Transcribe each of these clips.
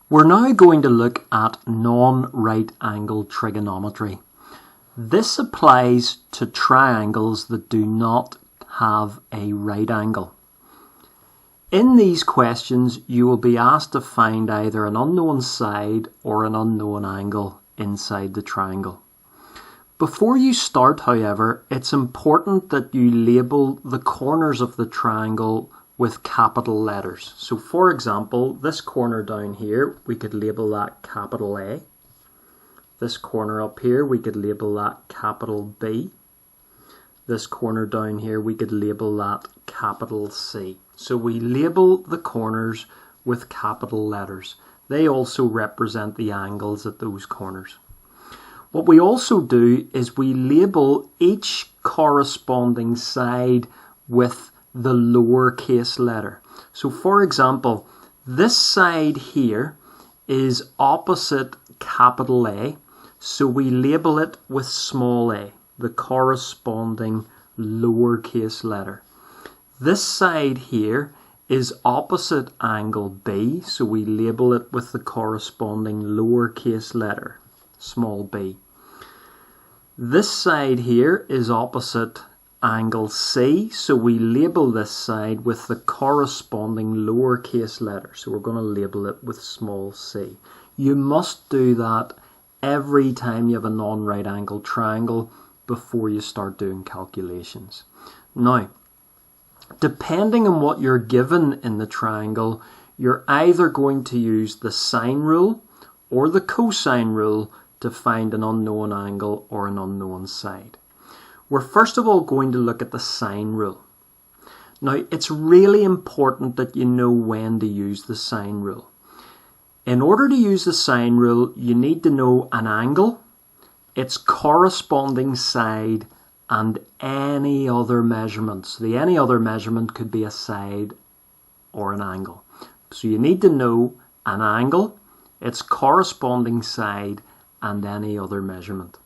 We're now going to look at non-right angle trigonometry. This applies to triangles that do not have a right angle. In these questions, you will be asked to find either an unknown side or an unknown angle inside the triangle. Before you start, however, it's important that you label the corners of the triangle with capital letters. So for example, this corner down here, we could label that capital A. This corner up here, we could label that capital B. This corner down here, we could label that capital C. So we label the corners with capital letters. They also represent the angles at those corners. What we also do is we label each corresponding side with the lowercase letter. So for example, this side here is opposite capital A, so we label it with small a, the corresponding lowercase letter. This side here is opposite angle B, so we label it with the corresponding lowercase letter, small b. This side here is opposite angle C, so we label this side with the corresponding lowercase letter. So we're going to label it with small c. You must do that every time you have a non-right angle triangle before you start doing calculations. Now, depending on what you're given in the triangle, you're either going to use the sine rule or the cosine rule to find an unknown angle or an unknown side. We're first of all going to look at the sine rule. Now, it's really important that you know when to use the sine rule. In order to use the sine rule, you need to know an angle, its corresponding side, and any other measurements. The any other measurement could be a side or an angle. So you need to know an angle, its corresponding side, and any other measurement.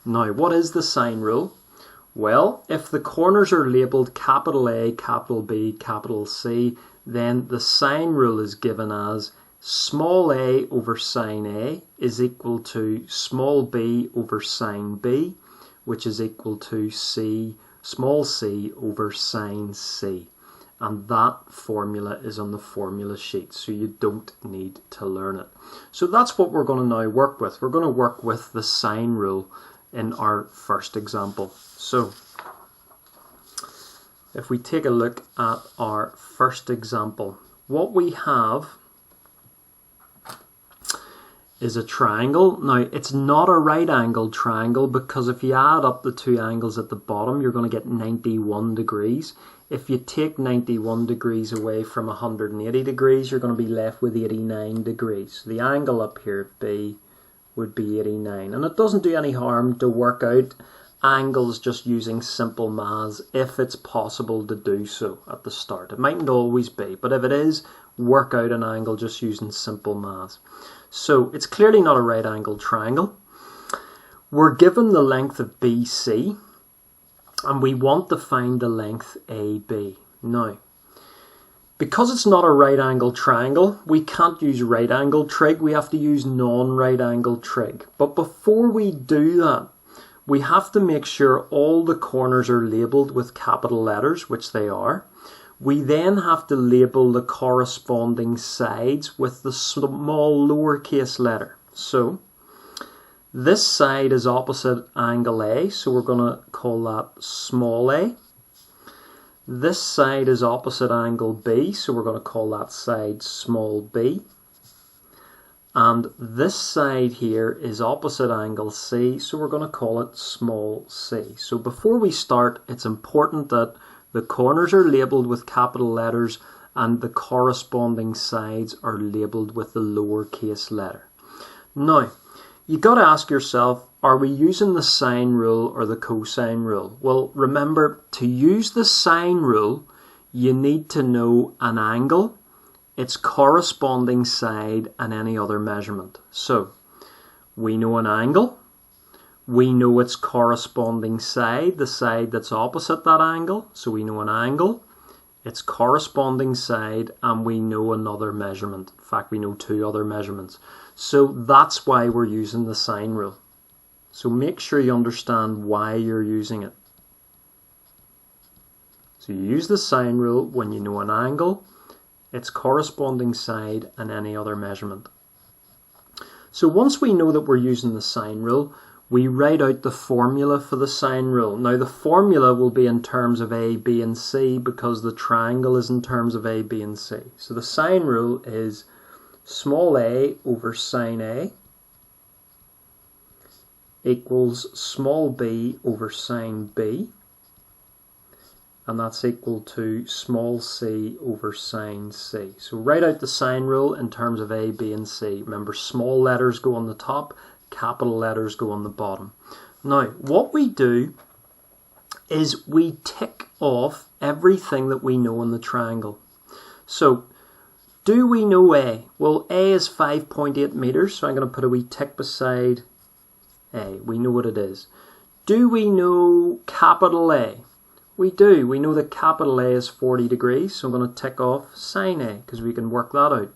Now, what is the sine rule? Well, if the corners are labelled capital A, capital B, capital C, then the sine rule is given as small a over sine A is equal to small b over sine B, which is equal to small c over sine C. And that formula is on the formula sheet, so you don't need to learn it. So that's what we're going to now work with. We're going to work with the sine rule in our first example. So if we take a look at our first example, what we have is a triangle. Now, it's not a right angle triangle because if you add up the two angles at the bottom, you're going to get 91 degrees. If you take 91 degrees away from 180 degrees, you're going to be left with 89 degrees. The angle up here at B would be 89. And it doesn't do any harm to work out angles just using simple maths if it's possible to do so at the start. It mightn't always be, but if it is, work out an angle just using simple maths. So it's clearly not a right angle triangle. We're given the length of BC and we want to find the length AB. Now, because it's not a right angle triangle, we can't use right angle trig, we have to use non-right angle trig. But before we do that, we have to make sure all the corners are labelled with capital letters, which they are. We then have to label the corresponding sides with the small lowercase letter. So this side is opposite angle A, so we're going to call that small a. This side is opposite angle B, so we're going to call that side small b. And this side here is opposite angle C, so we're going to call it small c. So before we start, it's important that the corners are labelled with capital letters and the corresponding sides are labelled with the lowercase letter. Now, you've got to ask yourself, are we using the sine rule or the cosine rule? Well, remember, to use the sine rule, you need to know an angle, its corresponding side, and any other measurement. So, we know an angle, we know its corresponding side, the side that's opposite that angle, so we know an angle, its corresponding side, and we know another measurement. In fact, we know two other measurements. So that's why we're using the sine rule. So make sure you understand why you're using it. So you use the sine rule when you know an angle, its corresponding side, and any other measurement. So once we know that we're using the sine rule, we write out the formula for the sine rule. Now the formula will be in terms of A, B and C because the triangle is in terms of A, B and C. So the sine rule is small a over sine A equals small b over sine B, and that's equal to small c over sine C. So write out the sine rule in terms of A, B and C. Remember, small letters go on the top, capital letters go on the bottom. Now, what we do is we tick off everything that we know in the triangle. So, do we know A? Well, A is 5.8 meters, so I'm going to put a wee tick beside A. We know what it is. Do we know capital A? We do. We know that capital A is 40 degrees, so I'm going to tick off sine A because we can work that out.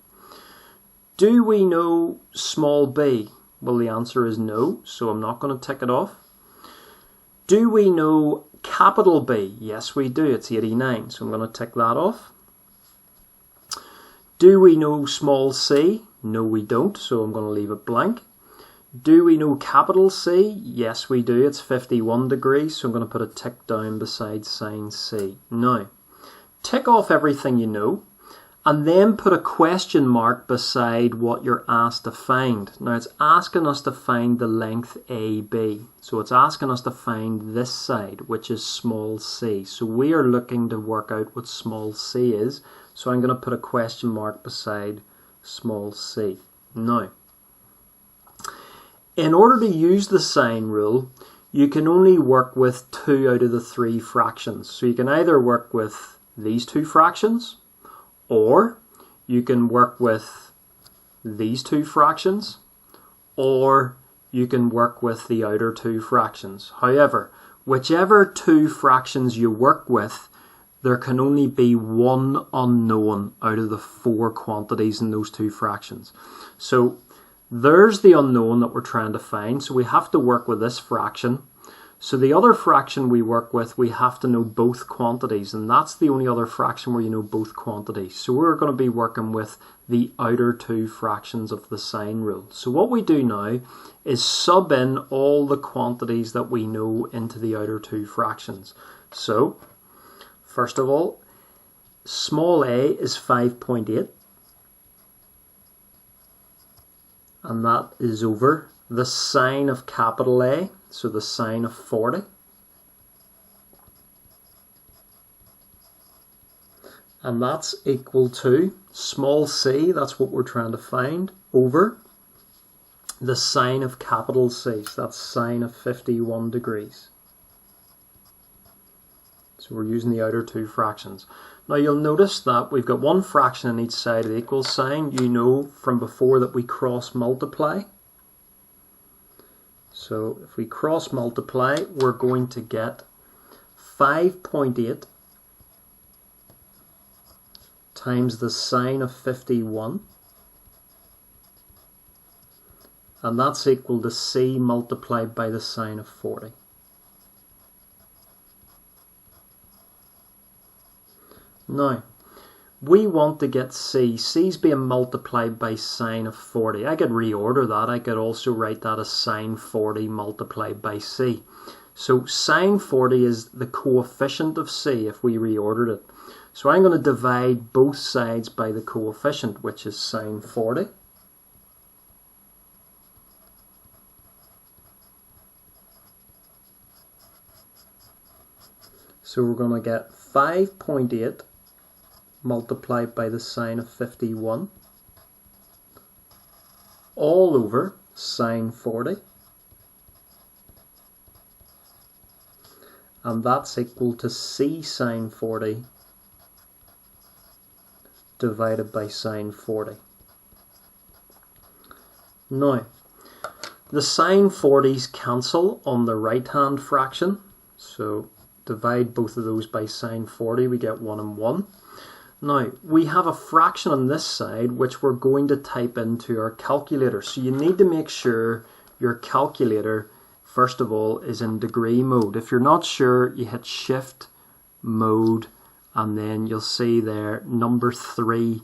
Do we know small b? Well, the answer is no, so I'm not going to tick it off. Do we know capital B? Yes, we do. It's 89, so I'm going to tick that off. Do we know small c? No, we don't, so I'm going to leave it blank. Do we know capital C? Yes, we do. It's 51 degrees, so I'm going to put a tick down beside sine C. Now, tick off everything you know, and then put a question mark beside what you're asked to find. Now, it's asking us to find the length AB. So it's asking us to find this side, which is small c. So we are looking to work out what small c is. So I'm going to put a question mark beside small c. Now, in order to use the sine rule, you can only work with 2 out of the 3 fractions. So you can either work with these 2 fractions, or you can work with these 2 fractions, or you can work with the outer 2 fractions. However, whichever 2 fractions you work with, there can only be one unknown out of the 4 quantities in those 2 fractions. So there's the unknown that we're trying to find, so we have to work with this fraction. So the other fraction we work with, we have to know both quantities, and that's the only other fraction where you know both quantities. So we're going to be working with the outer 2 fractions of the sine rule. So what we do now is sub in all the quantities that we know into the outer 2 fractions. So, first of all, small a is 5.8, and that is over the sine of capital A, so the sine of 40. And that's equal to small c, that's what we're trying to find, over the sine of capital C, so that's sine of 51 degrees. So we're using the outer 2 fractions. Now you'll notice that we've got one fraction on each side of the equal sign. You know from before that we cross multiply. So if we cross multiply, we're going to get 5.8 times the sine of 51, and that's equal to c multiplied by the sine of 40. Now, we want to get c. C's being multiplied by sine of 40. I could reorder that. I could also write that as sine 40 multiplied by c. So sine 40 is the coefficient of c if we reordered it. So I'm going to divide both sides by the coefficient, which is sine 40. So we're going to get 5.8 multiplied by the sine of 51 all over sine 40, and that's equal to c sine 40 divided by sine 40. Now, the sine 40s cancel on the right hand fraction, so divide both of those by sine 40, we get 1 and 1. Now, we have a fraction on this side which we're going to type into our calculator. So you need to make sure your calculator, first of all, is in degree mode. If you're not sure, you hit Shift Mode, and then you'll see there number 3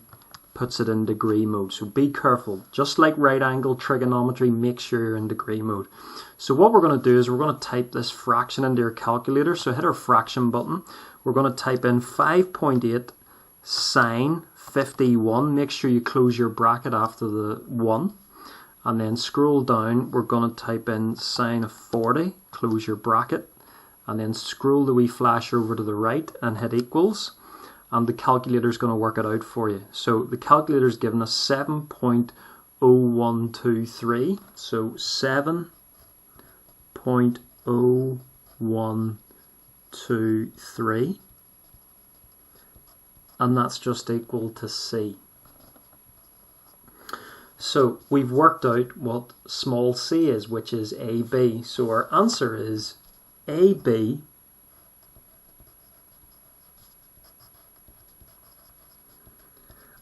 puts it in degree mode. So be careful. Just like right angle trigonometry, make sure you're in degree mode. So what we're going to do is we're going to type this fraction into your calculator. So hit our fraction button. We're going to type in 5.8 sine 51. Make sure you close your bracket after the 1. And then scroll down. We're going to type in sine of 40. Close your bracket. And then scroll the wee flash over to the right and hit equals. And the calculator is going to work it out for you. So the calculator is giving us 7.0123. So 7.0123. And that's just equal to C. So we've worked out what small c is, which is AB. So our answer is AB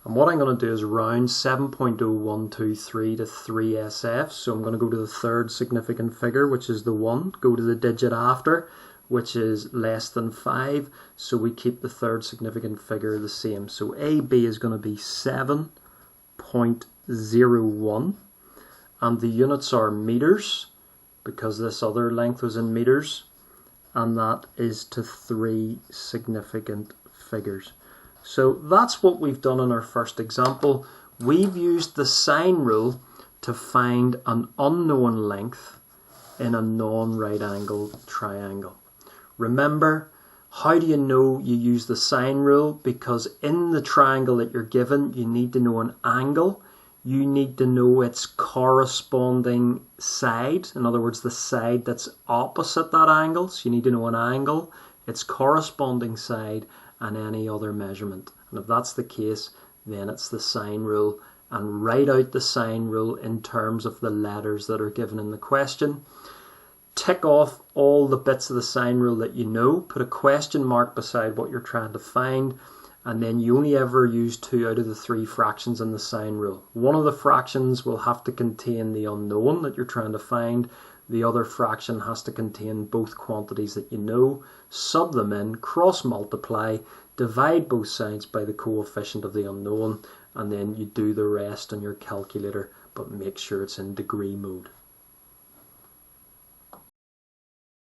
and what I'm going to do is round 7.0123 to 3SF. So I'm going to go to the third significant figure, which is the 1. Go to the digit after, which is less than 5. So we keep the third significant figure the same. So AB is going to be 7.01. And the units are meters, because this other length was in meters. And that is to 3 significant figures. So that's what we've done in our first example. We've used the sine rule to find an unknown length in a non-right angle triangle. Remember, how do you know you use the sine rule? Because in the triangle that you're given, you need to know an angle. You need to know its corresponding side. In other words, the side that's opposite that angle. So you need to know an angle, its corresponding side, and any other measurement. And if that's the case, then it's the sine rule. And write out the sine rule in terms of the letters that are given in the question. Tick off all the bits of the sine rule that you know. Put a question mark beside what you're trying to find. And then you only ever use 2 out of the 3 fractions in the sine rule. One of the fractions will have to contain the unknown that you're trying to find. The other fraction has to contain both quantities that you know. Sub them in, cross multiply, divide both sides by the coefficient of the unknown, and then you do the rest on your calculator, but make sure it's in degree mode.